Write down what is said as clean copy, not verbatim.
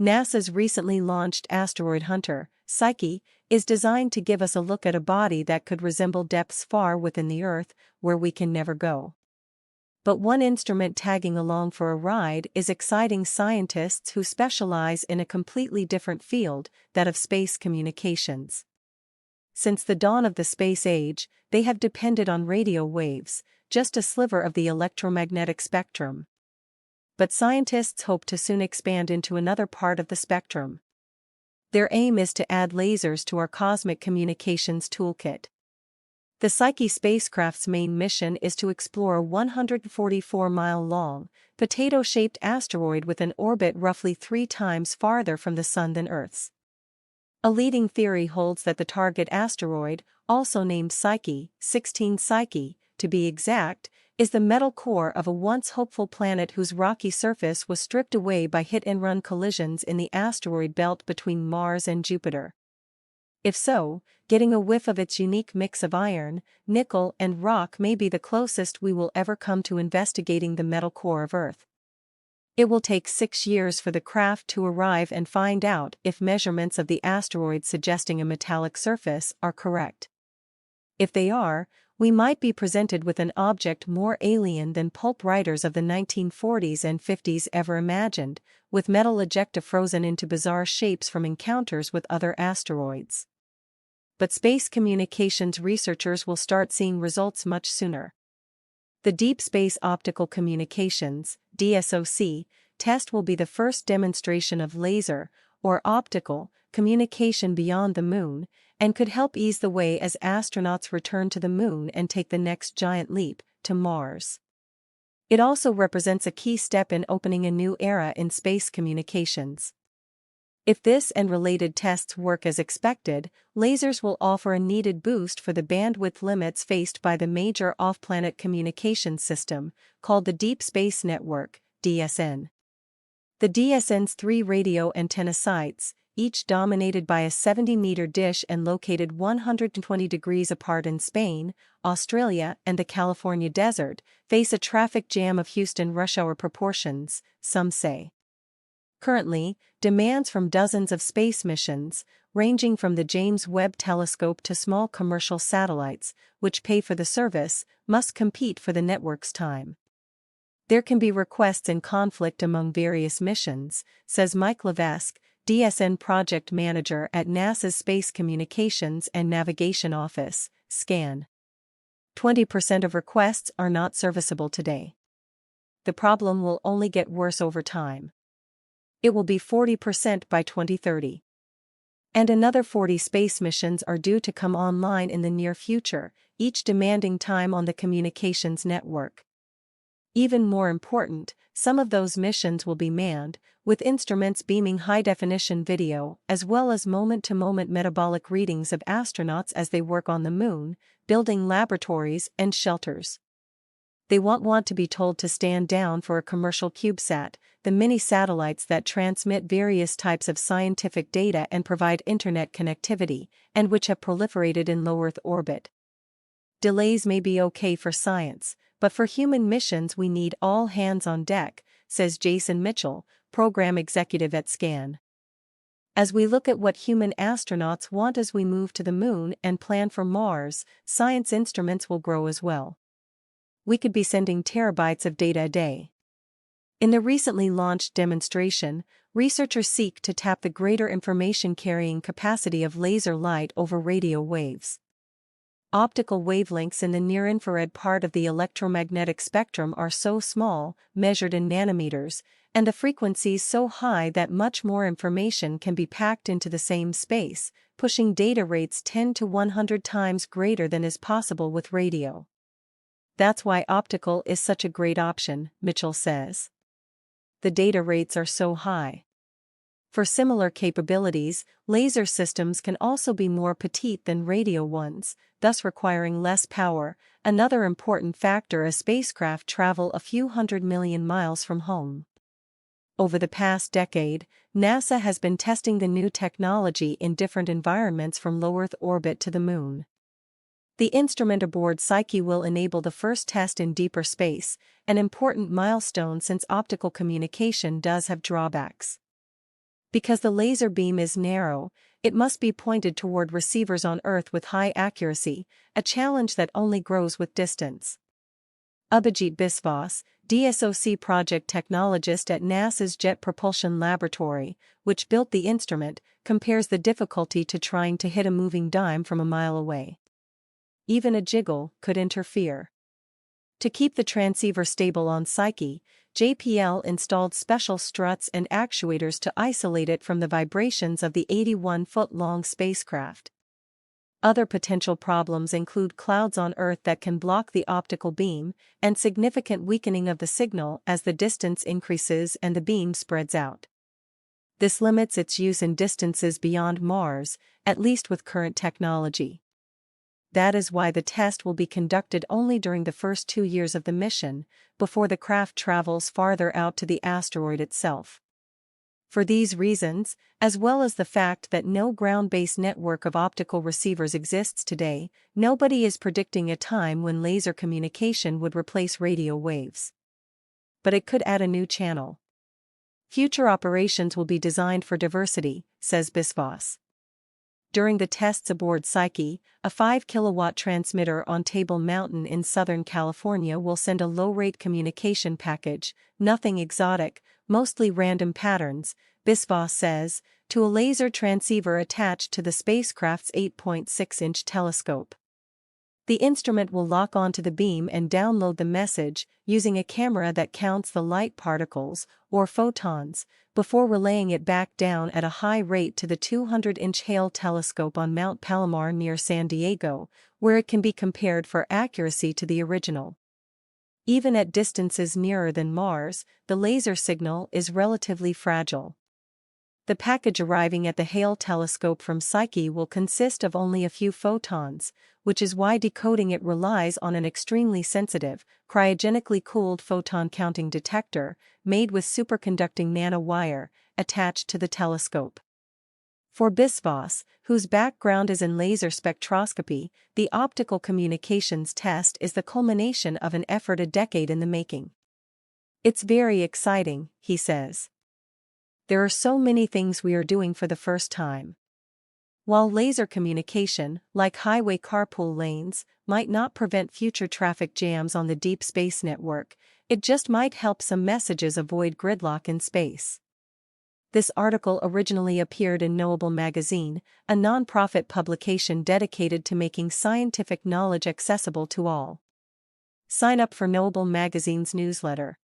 NASA's recently launched asteroid hunter, Psyche, is designed to give us a look at a body that could resemble depths far within the Earth, where we can never go. But one instrument tagging along for a ride is exciting scientists who specialize in a completely different field, that of space communications. Since the dawn of the space age, they have depended on radio waves, just a sliver of the electromagnetic spectrum. But scientists hope to soon expand into another part of the spectrum. Their aim is to add lasers to our cosmic communications toolkit. The Psyche spacecraft's main mission is to explore a 144-mile-long, potato-shaped asteroid with an orbit roughly 3 times farther from the Sun than Earth's. A leading theory holds that the target asteroid, also named Psyche, 16 Psyche, to be exact, is the metal core of a once hopeful planet whose rocky surface was stripped away by hit-and-run collisions in the asteroid belt between Mars and Jupiter. If so, getting a whiff of its unique mix of iron, nickel, and rock may be the closest we will ever come to investigating the metal core of Earth. It will take 6 years for the craft to arrive and find out if measurements of the asteroid suggesting a metallic surface are correct. If they are, we might be presented with an object more alien than pulp writers of the 1940s and 50s ever imagined, with metal ejecta frozen into bizarre shapes from encounters with other asteroids. But space communications researchers will start seeing results much sooner. The Deep Space Optical Communications (DSOC) test will be the first demonstration of laser, or optical, communication beyond the Moon, and could help ease the way as astronauts return to the Moon and take the next giant leap to Mars. It also represents a key step in opening a new era in space communications. If this and related tests work as expected, lasers will offer a needed boost for the bandwidth limits faced by the major off-planet communications system, called the Deep Space Network, DSN. The DSN's 3 radio antenna sites, each dominated by a 70-meter dish and located 120 degrees apart in Spain, Australia, and the California desert, face a traffic jam of Houston rush hour proportions, some say. Currently, demands from dozens of space missions, ranging from the James Webb Telescope to small commercial satellites, which pay for the service, must compete for the network's time. There can be requests in conflict among various missions, says Mike Levesque, DSN project manager at NASA's Space Communications and Navigation Office, SCAN. 20% of requests are not serviceable today. The problem will only get worse over time. It will be 40% by 2030. And another 40 space missions are due to come online in the near future, each demanding time on the communications network. Even more important, some of those missions will be manned, with instruments beaming high-definition video as well as moment-to-moment metabolic readings of astronauts as they work on the Moon, building laboratories and shelters. They won't want to be told to stand down for a commercial CubeSat, the mini-satellites that transmit various types of scientific data and provide internet connectivity, and which have proliferated in low Earth orbit. Delays may be okay for science, but for human missions we need all hands on deck, says Jason Mitchell, program executive at SCAN. As we look at what human astronauts want as we move to the Moon and plan for Mars, science instruments will grow as well. We could be sending terabytes of data a day. In the recently launched demonstration, researchers seek to tap the greater information-carrying capacity of laser light over radio waves. Optical wavelengths in the near-infrared part of the electromagnetic spectrum are so small, measured in nanometers, and the frequencies so high that much more information can be packed into the same space, pushing data rates 10 to 100 times greater than is possible with radio. That's why optical is such a great option, Mitchell says. The data rates are so high. For similar capabilities, laser systems can also be more petite than radio ones, thus requiring less power, another important factor as spacecraft travel a few 100 million miles from home. Over the past decade, NASA has been testing the new technology in different environments from low Earth orbit to the Moon. The instrument aboard Psyche will enable the first test in deeper space, an important milestone since optical communication does have drawbacks. Because the laser beam is narrow, it must be pointed toward receivers on Earth with high accuracy, a challenge that only grows with distance. Abhijit Biswas, DSOC project technologist at NASA's Jet Propulsion Laboratory, which built the instrument, compares the difficulty to trying to hit a moving dime from a mile away. Even a jiggle could interfere. To keep the transceiver stable on Psyche, JPL installed special struts and actuators to isolate it from the vibrations of the 81-foot-long spacecraft. Other potential problems include clouds on Earth that can block the optical beam, and significant weakening of the signal as the distance increases and the beam spreads out. This limits its use in distances beyond Mars, at least with current technology. That is why the test will be conducted only during the first 2 years of the mission, before the craft travels farther out to the asteroid itself. For these reasons, as well as the fact that no ground-based network of optical receivers exists today, nobody is predicting a time when laser communication would replace radio waves. But it could add a new channel. Future operations will be designed for diversity, says Biswas. During the tests aboard Psyche, a 5-kilowatt transmitter on Table Mountain in Southern California will send a low-rate communication package, nothing exotic, mostly random patterns, Biswas says, to a laser transceiver attached to the spacecraft's 8.6-inch telescope. The instrument will lock onto the beam and download the message, using a camera that counts the light particles, or photons, before relaying it back down at a high rate to the 200-inch Hale telescope on Mount Palomar near San Diego, where it can be compared for accuracy to the original. Even at distances nearer than Mars, the laser signal is relatively fragile. The package arriving at the Hale telescope from Psyche will consist of only a few photons, which is why decoding it relies on an extremely sensitive, cryogenically cooled photon counting detector, made with superconducting nanowire, attached to the telescope. For Biswas, whose background is in laser spectroscopy, the optical communications test is the culmination of an effort a decade in the making. It's very exciting, he says. There are so many things we are doing for the first time. While laser communication, like highway carpool lanes, might not prevent future traffic jams on the Deep Space Network, it just might help some messages avoid gridlock in space. This article originally appeared in Knowable Magazine, a non-profit publication dedicated to making scientific knowledge accessible to all. Sign up for Knowable Magazine's newsletter.